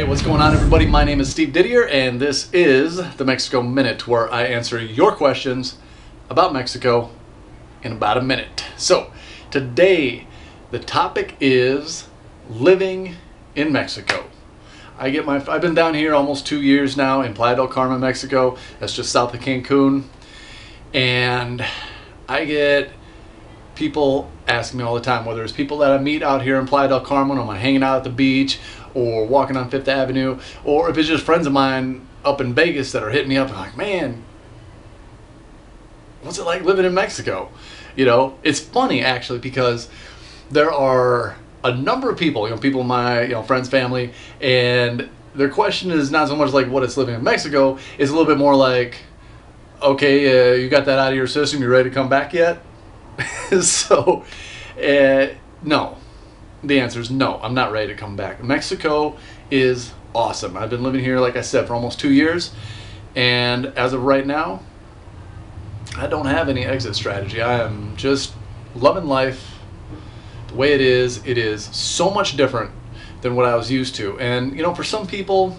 Hey, what's going on, everybody? My name is Steve Didier, and this is the Mexico Minute, where I answer your questions about Mexico in about a minute. So, today, the topic is living in Mexico. I've been down here almost 2 years now in Playa del Carmen, Mexico. That's just south of Cancun. And I get people asking me all the time, whether it's people that I meet out here in Playa del Carmen, or I'm hanging out at the beach, or walking on Fifth Avenue, or if it's just friends of mine up in Vegas that are hitting me up and like, man, what's it like living in Mexico? You know, it's funny actually, because there are a number of people, people in my friends, family, and their question is not so much like what it's living in Mexico. It's a little bit more like, okay, you got that out of your system, you ready to come back yet? So, no. The answer is no, I'm not ready to come back. Mexico is awesome. I've been living here, like I said, for almost 2 years. And as of right now, I don't have any exit strategy. I am just loving life the way it is. It is so much different than what I was used to. And, for some people,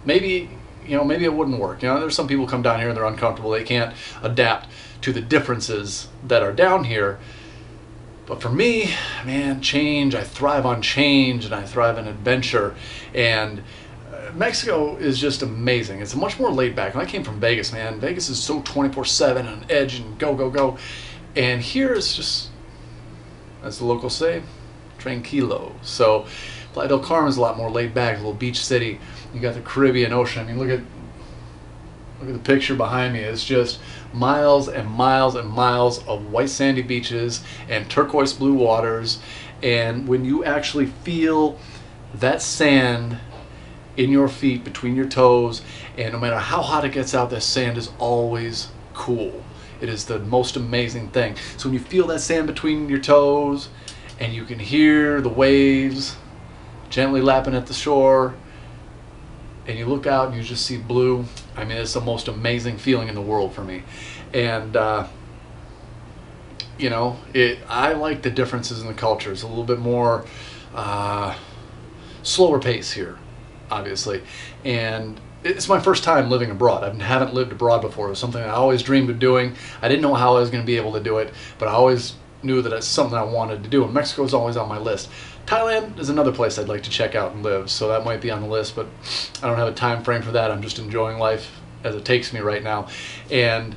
maybe it wouldn't work. There's some people come down here and they're uncomfortable. They can't adapt to the differences that are down here. But for me, man, change, I thrive on change, and I thrive in adventure. And Mexico is just amazing. It's much more laid back. When I came from Vegas, man, Vegas is so 24/7 on edge and go, go, go. And here it's just, as the locals say, tranquilo. So Playa del Carmen is a lot more laid back, a little beach city. You got the Caribbean Ocean. I mean, look at the picture behind me. It's just miles and miles and miles of white sandy beaches and turquoise blue waters. And when you actually feel that sand in your feet, between your toes, and no matter how hot it gets out, that sand is always cool. It is the most amazing thing. So when you feel that sand between your toes and you can hear the waves gently lapping at the shore, and you look out and you just see blue, I mean, it's the most amazing feeling in the world for me. And I like the differences in the cultures. A little bit more slower pace here, obviously. And it's my first time living abroad. I haven't lived abroad before. It was something I always dreamed of doing. I didn't know how I was going to be able to do it, but I always knew that it's something I wanted to do, and Mexico is always on my list. Thailand is another place I'd like to check out and live, so that might be on the list, but I don't have a time frame for that. I'm just enjoying life as it takes me right now. And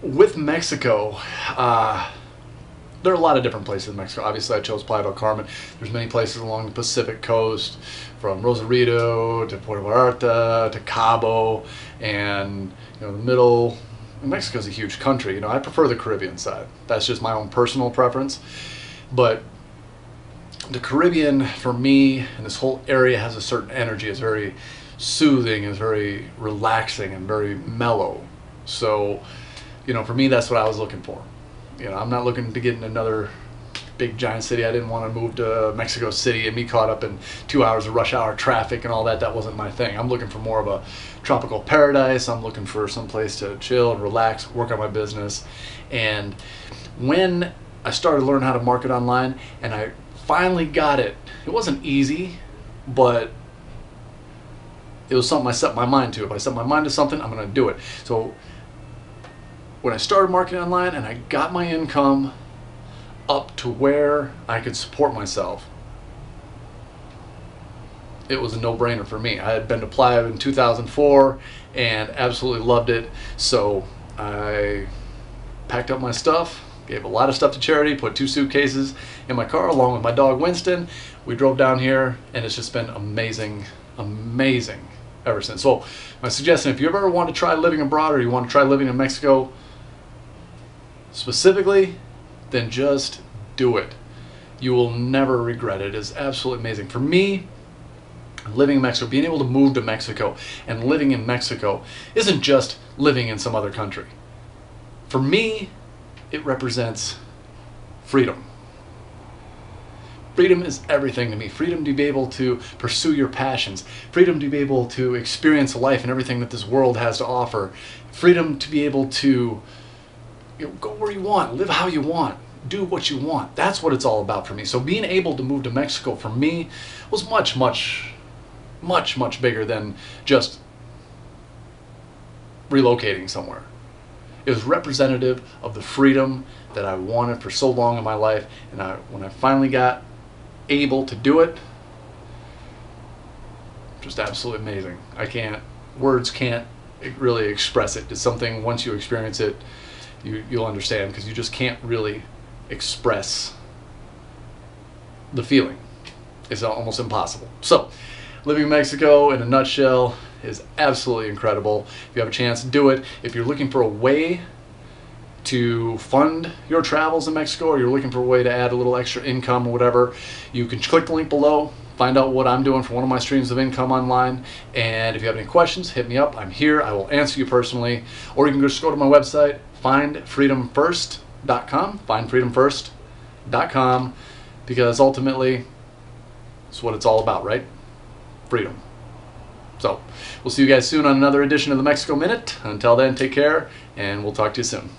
with Mexico, there are a lot of different places in Mexico. Obviously, I chose Playa del Carmen. There's many places along the Pacific coast, from Rosarito to Puerto Vallarta to Cabo, and the middle. Mexico's a huge country. I prefer the Caribbean side. That's just my own personal preference. But the Caribbean, for me, and this whole area has a certain energy. It's very soothing, it's very relaxing, and very mellow. So, for me, that's what I was looking for. I'm not looking to get in another big giant city. I didn't want to move to Mexico City and be caught up in 2 hours of rush hour traffic and all that. That wasn't my thing. I'm looking for more of a tropical paradise. I'm looking for some place to chill and relax, work on my business. And when I started learning how to market online, and I finally got it, it wasn't easy, but it was something I set my mind to. If I set my mind to something, I'm going to do it. So when I started marketing online and I got my income up to where I could support myself, it was a no-brainer for me. I had been to Playa in 2004 and absolutely loved it. So I packed up my stuff, gave a lot of stuff to charity, put 2 suitcases in my car along with my dog Winston. We drove down here, and it's just been amazing, amazing ever since. So my suggestion, if you ever want to try living abroad, or you want to try living in Mexico specifically, then just do it. You will never regret it. It's absolutely amazing. For me, living in Mexico, being able to move to Mexico and living in Mexico isn't just living in some other country. For me, it represents freedom. Freedom is everything to me. Freedom to be able to pursue your passions. Freedom to be able to experience life and everything that this world has to offer. Freedom to be able to go where you want, live how you want, do what you want. That's what it's all about for me. So being able to move to Mexico for me was much, much much, much bigger than just relocating somewhere. It was representative of the freedom that I wanted for so long in my life, and when I finally got able to do it, just absolutely amazing. Words can't really express it. It's something, once you experience it, you'll understand, because you just can't really express the feeling. It's almost impossible. So, living in Mexico in a nutshell is absolutely incredible. If you have a chance, do it. If you're looking for a way to fund your travels in Mexico, or you're looking for a way to add a little extra income or whatever, you can click the link below, find out what I'm doing for one of my streams of income online, and if you have any questions, hit me up. I'm here. I will answer you personally. Or you can just go to my website, findfreedomfirst.com, findfreedomfirst.com, because ultimately it's what it's all about, right? Freedom. So we'll see you guys soon on another edition of the Mexico Minute. Until then, take care, and we'll talk to you soon.